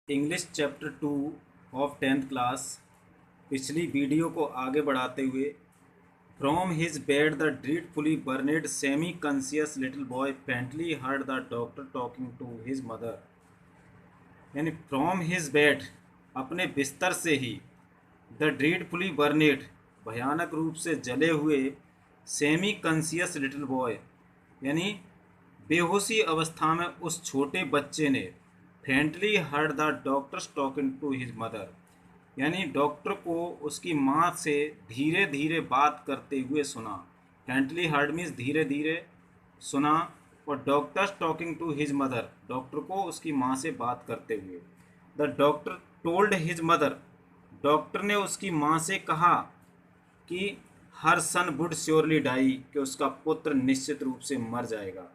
English chapter 2 of 10th class. पिछली video को आगे बढ़ाते हुए from his bed the dreadfully burned semi conscious little boy faintly heard the doctor talking to his mother. यानी from his bed, अपने बिस्तर से ही, द ड्रीडफुली बर्नेड, भयानक रूप से जले हुए, सेमी कॉन्शियस लिटिल बॉय, यानी बेहोशी अवस्था में उस छोटे बच्चे ने faintly heard the doctors talking to his mother, यानी डॉक्टर को उसकी माँ से धीरे धीरे बात करते हुए सुना। फेंटली हर्ड मीन्स धीरे धीरे सुना, और doctors talking to his mother, doctor को उसकी माँ से बात करते हुए। The doctor told his mother, doctor ने उसकी माँ से कहा कि her son would surely die, कि उसका पुत्र निश्चित रूप से मर जाएगा।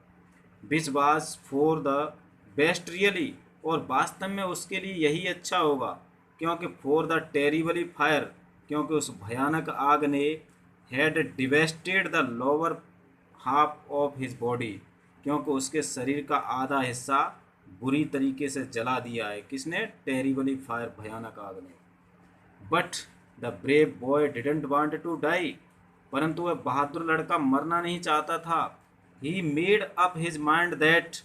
Which was for the best really, और वास्तव में उसके लिए यही अच्छा होगा, क्योंकि फॉर द टेरिबली फायर, क्योंकि उस भयानक आग ने had devastated the lower half of his body, क्योंकि उसके शरीर का आधा हिस्सा बुरी तरीके से जला दिया है। किसने? टेरिबली फायर, भयानक आग ने। But the brave boy didn't want to die, परंतु वह बहादुर लड़का मरना नहीं चाहता था। He made up his mind that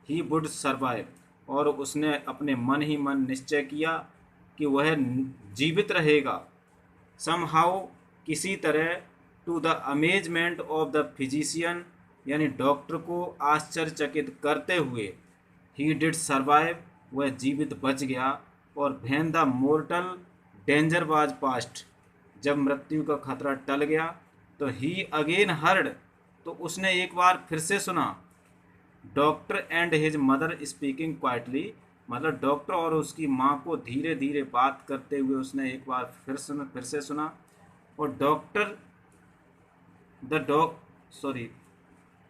he would survive, और उसने अपने मन ही मन निश्चय किया कि वह जीवित रहेगा। समहाउ, किसी तरह, to the amazement of the physician, यानी डॉक्टर को आश्चर्यचकित करते हुए, ही डिड सर्वाइव, वह जीवित बच गया। और when the mortar danger was past, जब मृत्यु का खतरा टल गया, तो ही अगेन हर्ड, तो उसने एक बार फिर से सुना, doctor and his mother speaking quietly, मतलब डॉक्टर और उसकी माँ को धीरे धीरे बात करते हुए उसने एक बार फिर से सुना। और doctor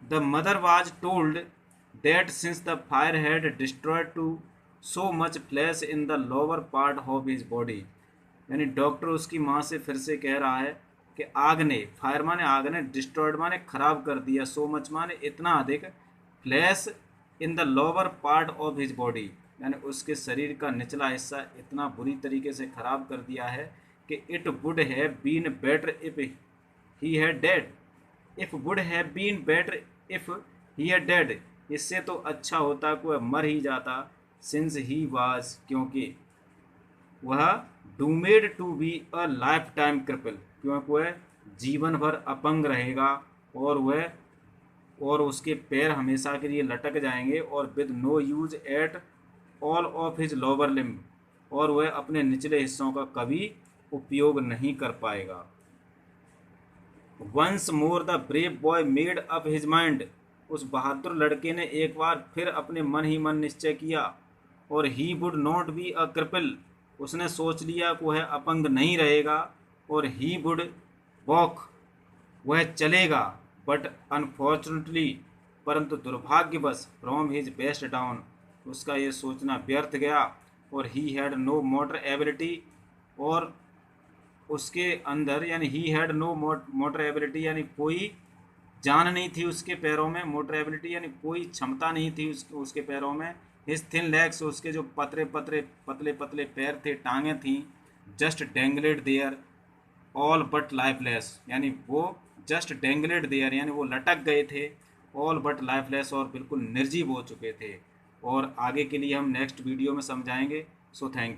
the mother was told that since the fire had destroyed too so much flesh in the lower part of his body, यानी डॉक्टर उसकी माँ से फिर से कह रहा है कि आग ने, फायर माने आग ने, डिस्ट्रॉयड माने खराब कर दिया, सो मच माने इतना अधिक, flash in the lower part of his body, यानी उसके शरीर का निचला हिस्सा इतना बुरी तरीके से खराब कर दिया है कि it would have been better if he had dead, if would have been better if he had dead, इससे तो अच्छा होता कि वह मर ही जाता, सिंस ही वाज, क्योंकि वह doomed to be a lifetime cripple, क्योंकि वह जीवन भर अपंग रहेगा, और उसके पैर हमेशा के लिए लटक जाएंगे, और with no use at all of his lower limb, और वह अपने निचले हिस्सों का कभी उपयोग नहीं कर पाएगा। Once more the brave boy made up his mind, उस बहादुर लड़के ने एक बार फिर अपने मन ही मन निश्चय किया, और he would not be a cripple, उसने सोच लिया कि वह अपंग नहीं रहेगा, और ही वुड वॉक, वह चलेगा, बट अनफॉर्चुनेटली, परंतु दुर्भाग्यवश, फ्रॉम हिज बेस्ट डाउन, उसका ये सोचना व्यर्थ गया, और he had no motor ability, और उसके अंदर, यानी he had no motor ability, यानी कोई जान नहीं थी उसके पैरों में, मोटर एबिलिटी यानी कोई क्षमता नहीं थी उसके पैरों में। हिज थिन लेग्स, उसके जो पतले पतले पैर थे, टांगें थीं, just dangled there all but lifeless, यानी वो जस्ट डेंगलेड देयर, यानी वो लटक गए थे, ऑल बट लाइफलेस, और बिल्कुल निर्जीव हो चुके थे। और आगे के लिए हम नेक्स्ट वीडियो में समझाएंगे। So thank you.